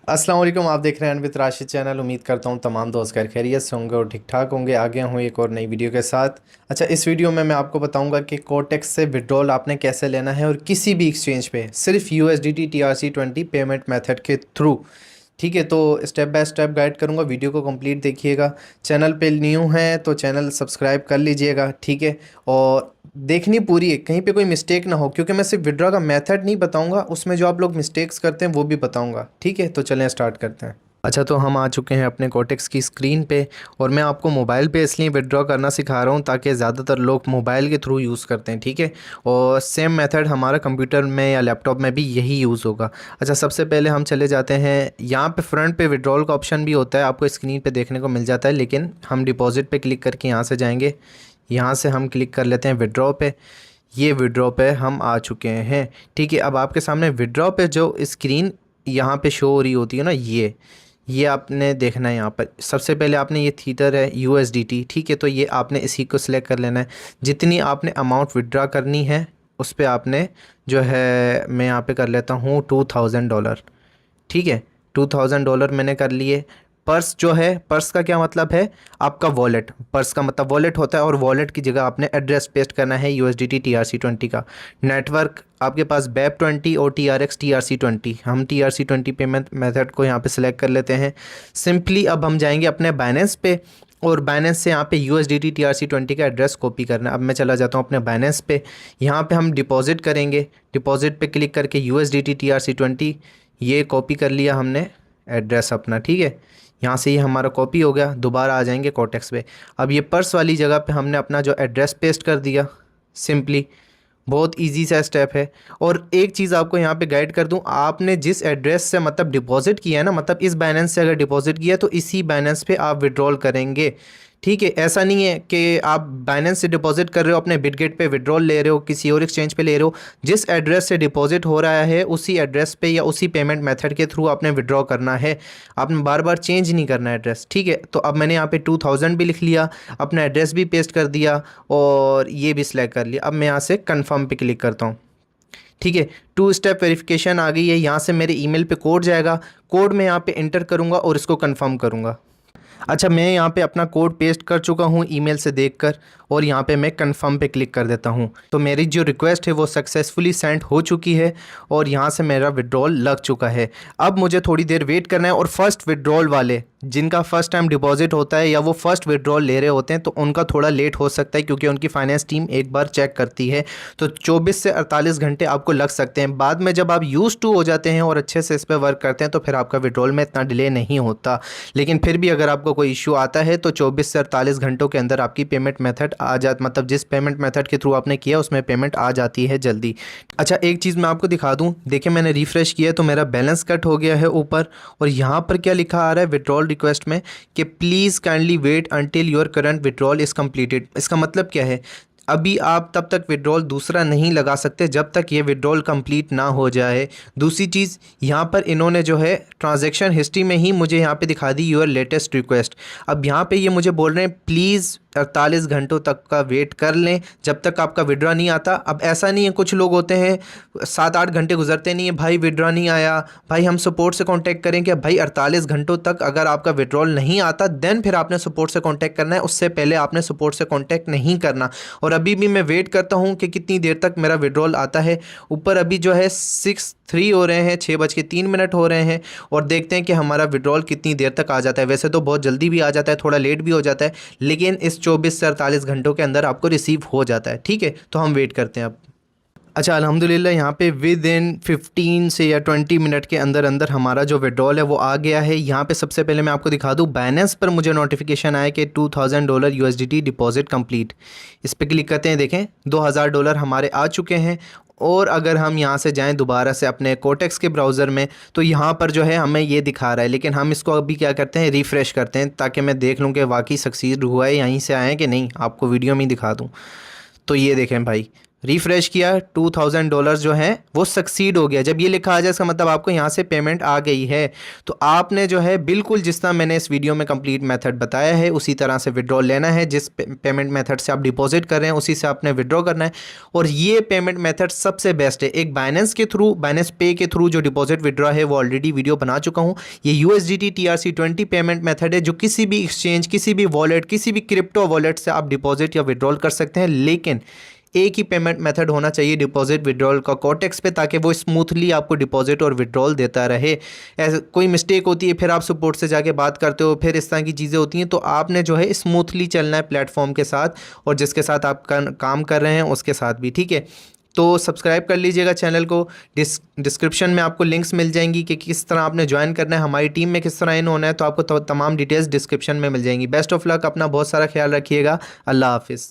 अस्सलाम वालेकुम। आप देख रहे हैं अनवित राशिद चैनल। उम्मीद करता हूँ तमाम दोस्त खैर खैरियत से होंगे और ठीक ठाक होंगे। आ गया हूँ एक और नई वीडियो के साथ। अच्छा, इस वीडियो में मैं आपको बताऊंगा कि कोटेक्स से विड्रॉल आपने कैसे लेना है और किसी भी एक्सचेंज पे सिर्फ USDT TRC20 पेमेंट मेथड के थ्रू। ठीक है, तो स्टेप बाय स्टेप गाइड करूँगा, वीडियो को कंप्लीट देखिएगा। चैनल पे न्यू हैं तो चैनल सब्सक्राइब कर लीजिएगा, ठीक है। और देखनी पूरी है, कहीं पे कोई मिस्टेक ना हो, क्योंकि मैं सिर्फ विड्रॉ का मेथड नहीं बताऊंगा, उसमें जो आप लोग मिस्टेक्स करते हैं वो भी बताऊंगा, ठीक है। तो चलें स्टार्ट करते हैं। अच्छा, तो हम आ चुके हैं अपने कोटेक्स की स्क्रीन पे और मैं आपको मोबाइल पे इसलिए विड्रॉ करना सिखा रहा हूँ ताकि ज़्यादातर लोग मोबाइल के थ्रू यूज़ करते हैं, ठीक है। और सेम मेथड हमारा कंप्यूटर में या लैपटॉप में भी यही यूज़ होगा। अच्छा, सबसे पहले हम चले जाते हैं, यहाँ पे फ्रंट पे विड्रॉल का ऑप्शन भी होता है, आपको स्क्रीन पे देखने को मिल जाता है, लेकिन हम डिपॉजिट पे क्लिक करके यहाँ से जाएंगे। यहाँ से हम क्लिक कर लेते हैं विड्रॉ पे। ये विड्रॉ पे हम आ चुके हैं, ठीक है। अब आपके सामने विड्रॉ पे जो स्क्रीन यहाँ पे शो हो रही होती है ना, ये आपने देखना है। यहाँ पर सबसे पहले आपने, ये थीटर है USDT, ठीक है, तो ये आपने इसी को सिलेक्ट कर लेना है। जितनी आपने अमाउंट विड्रॉ करनी है उस पर आपने जो है, मैं यहाँ पे कर लेता हूँ $2000, ठीक है। $2000 मैंने कर लिए। पर्स जो है, पर्स का क्या मतलब है, आपका वॉलेट। पर्स का मतलब वॉलेट होता है और वॉलेट की जगह आपने एड्रेस पेस्ट करना है USDT TRC20 का। नेटवर्क आपके पास BEP20 और TRX TRC20। हम TRC20 पेमेंट मेथड को यहाँ पे सिलेक्ट कर लेते हैं सिंपली। अब हम जाएंगे अपने बाइनेंस पे और बाइनेंस से यहाँ पे USDT TRC20 का एड्रेस कॉपी करना है। अब मैं चला जाता हूँ अपने बाइनेंस पे, यहाँ पे हम डिपॉजिट करेंगे। डिपॉजिट पे क्लिक करके USDT TRC20 ये कॉपी कर लिया हमने एड्रेस अपना, ठीक है। यहाँ से ये हमारा कॉपी हो गया। दोबारा आ जाएंगे कोटेक्स पे। अब ये पर्स वाली जगह पे हमने अपना जो एड्रेस पेस्ट कर दिया सिंपली। बहुत इजी सा स्टेप है। और एक चीज़ आपको यहाँ पे गाइड कर दूँ, आपने जिस एड्रेस से मतलब डिपॉजिट किया है ना, मतलब इस बाइनेंस से अगर डिपॉजिट किया तो इसी बाइनेंस पे आप विड्रॉल करेंगे, ठीक है। ऐसा नहीं है कि आप बाइनेंस से डिपॉजिट कर रहे हो, अपने बिटगेट पे विड्रॉल ले रहे हो, किसी और एक्सचेंज पे ले रहे हो। जिस एड्रेस से डिपॉजिट हो रहा है उसी एड्रेस पे या उसी पेमेंट मेथड के थ्रू आपने विड्रॉ करना है। आपने बार बार चेंज नहीं करना एड्रेस, ठीक है। तो अब मैंने यहाँ पे 2000 भी लिख लिया, अपना एड्रेस भी पेस्ट कर दिया और ये भी सिलेक्ट कर लिया। अब मैं यहाँ से कन्फर्म पे क्लिक करता हूँ, ठीक है। 2 स्टेप वेरिफिकेशन आ गई है। यहाँ से मेरे ईमेल पे कोड जाएगा, कोड मैं यहाँ पे एंटर करूँगा और इसको कंफर्म करूँगा। अच्छा, मैं यहाँ पे अपना कोड पेस्ट कर चुका हूँ ईमेल से देखकर और यहाँ पे मैं कंफर्म पे क्लिक कर देता हूँ। तो मेरी जो रिक्वेस्ट है वो सक्सेसफुली सेंड हो चुकी है और यहाँ से मेरा विड्रॉल लग चुका है। अब मुझे थोड़ी देर वेट करना है और फर्स्ट विड्रॉल वाले जिनका फर्स्ट टाइम डिपॉजिट होता है या वो फर्स्ट विड्रॉल ले रहे होते हैं तो उनका थोड़ा लेट हो सकता है, क्योंकि उनकी फाइनेंस टीम एक बार चेक करती है। तो 24 से 48 घंटे आपको लग सकते हैं। बाद में जब आप यूज़ टू हो जाते हैं और अच्छे से इस पर वर्क करते हैं तो फिर आपका विड्रॉल में इतना डिले नहीं होता। लेकिन फिर भी अगर आपको कोई इशू आता है तो 24 से 48 घंटों के अंदर आपकी पेमेंट मेथड आ जाती, मतलब जिस पेमेंट मेथड के थ्रू आपने किया उसमें पेमेंट आ जाती है जल्दी। अच्छा, एक चीज़ मैं आपको दिखा दूं, देखिए मैंने रिफ्रेश किया तो मेरा बैलेंस कट हो गया है ऊपर। और यहाँ पर क्या लिखा आ रहा है विड्रॉल रिक्वेस्ट में कि please kindly wait until your current withdrawal is completed. इसका मतलब क्या है, अभी आप तब तक विड्रॉल दूसरा नहीं लगा सकते जब तक ये विड्रॉल कंप्लीट ना हो जाए। दूसरी चीज़, यहाँ पर इन्होंने जो है ट्रांजैक्शन हिस्ट्री में ही मुझे यहाँ पे दिखा दी योर लेटेस्ट रिक्वेस्ट। अब यहाँ पे ये मुझे बोल रहे हैं प्लीज़ 48 घंटों तक का वेट कर लें जब तक आपका विड्रॉ नहीं आता। अब ऐसा नहीं है, कुछ लोग होते हैं 7-8 घंटे गुजरते नहीं है, भाई विड्रॉ नहीं आया, भाई हम सपोर्ट से कांटेक्ट करें क्या। भाई 48 घंटों तक अगर आपका विड्रॉल नहीं आता देन फिर आपने सपोर्ट से कांटेक्ट करना है, उससे पहले आपने सपोर्ट से कांटेक्ट नहीं करना। और अभी भी मैं वेट करता हूँ कि कितनी देर तक मेरा विड्रॉल आता है। ऊपर अभी जो है 6:03 हो रहे हैं, 6:03 हो रहे हैं और देखते हैं कि हमारा विड्रॉल कितनी देर तक आ जाता है। वैसे तो बहुत जल्दी भी आ जाता है, थोड़ा लेट भी हो जाता है, लेकिन इस 24 से 48 घंटों के अंदर आपको रिसीव हो जाता है, ठीक है। तो हम वेट करते हैं अब। अच्छा, अल्हम्दुलिल्लाह यहाँ पे विद इन 15 से या 20 मिनट के अंदर अंदर हमारा जो विड्रॉल है वो आ गया है। यहाँ पे सबसे पहले मैं आपको दिखा दूँ, बाइनेंस पर मुझे नोटिफिकेशन आया कि $2000 USDT डिपॉजिट कंप्लीट। इस पर क्लिक करते हैं, देखें $2000 हमारे आ चुके हैं। और अगर हम यहाँ से जाएं दोबारा से अपने कोटेक्स के ब्राउज़र में तो यहाँ पर जो है हमें ये दिखा रहा है, लेकिन हम इसको अभी क्या करते हैं, रिफ़्रेश करते हैं ताकि मैं देख लूँ कि वाकई सक्सीड हुआ है, यहीं से आए कि नहीं, आपको वीडियो में ही दिखा दूँ। तो ये देखें भाई, रिफ्रेश किया, $2000 जो है वो सक्सीड हो गया। जब ये लिखा आ जाए इसका मतलब आपको यहाँ से पेमेंट आ गई है। तो आपने जो है बिल्कुल जिस तरह मैंने इस वीडियो में कंप्लीट मेथड बताया है उसी तरह से विड्रॉल लेना है। जिस पेमेंट मेथड से आप डिपॉजिट कर रहे हैं उसी से आपने विड्रॉ करना है। और ये पेमेंट मेथड सबसे बेस्ट है। एक बाइनेंस के थ्रू, बाइनेंस पे के थ्रू जो डिपॉजिट विड्रॉ है वो ऑलरेडी वीडियो बना चुका हूँ। ये USDT TRC20 पेमेंट मेथड है जो किसी भी एक्सचेंज, किसी भी वॉलेट, किसी भी क्रिप्टो वॉलेट से आप डिपॉजिट या विड्रॉल कर सकते हैं। लेकिन एक ही पेमेंट मेथड होना चाहिए डिपॉजिट विड्रॉल का कोटेक्स पे, ताकि वो स्मूथली आपको डिपॉजिट और विड्रॉल देता रहे। ऐसे कोई मिस्टेक होती है फिर आप सपोर्ट से जाके बात करते हो, फिर इस तरह की चीज़ें होती हैं। तो आपने जो है स्मूथली चलना है प्लेटफॉर्म के साथ, और जिसके साथ आप काम कर रहे हैं उसके साथ भी, ठीक है। तो सब्सक्राइब कर लीजिएगा चैनल को। डिस्क्रिप्शन में आपको लिंक्स मिल जाएंगी कि किस तरह आपने ज्वाइन करना है, हमारी टीम में किस तरह इन होना है। तो आपको तमाम डिटेल्स डिस्क्रिप्शन में मिल जाएंगी। बेस्ट ऑफ लक, अपना बहुत सारा ख्याल रखिएगा। अल्लाह हाफिज़।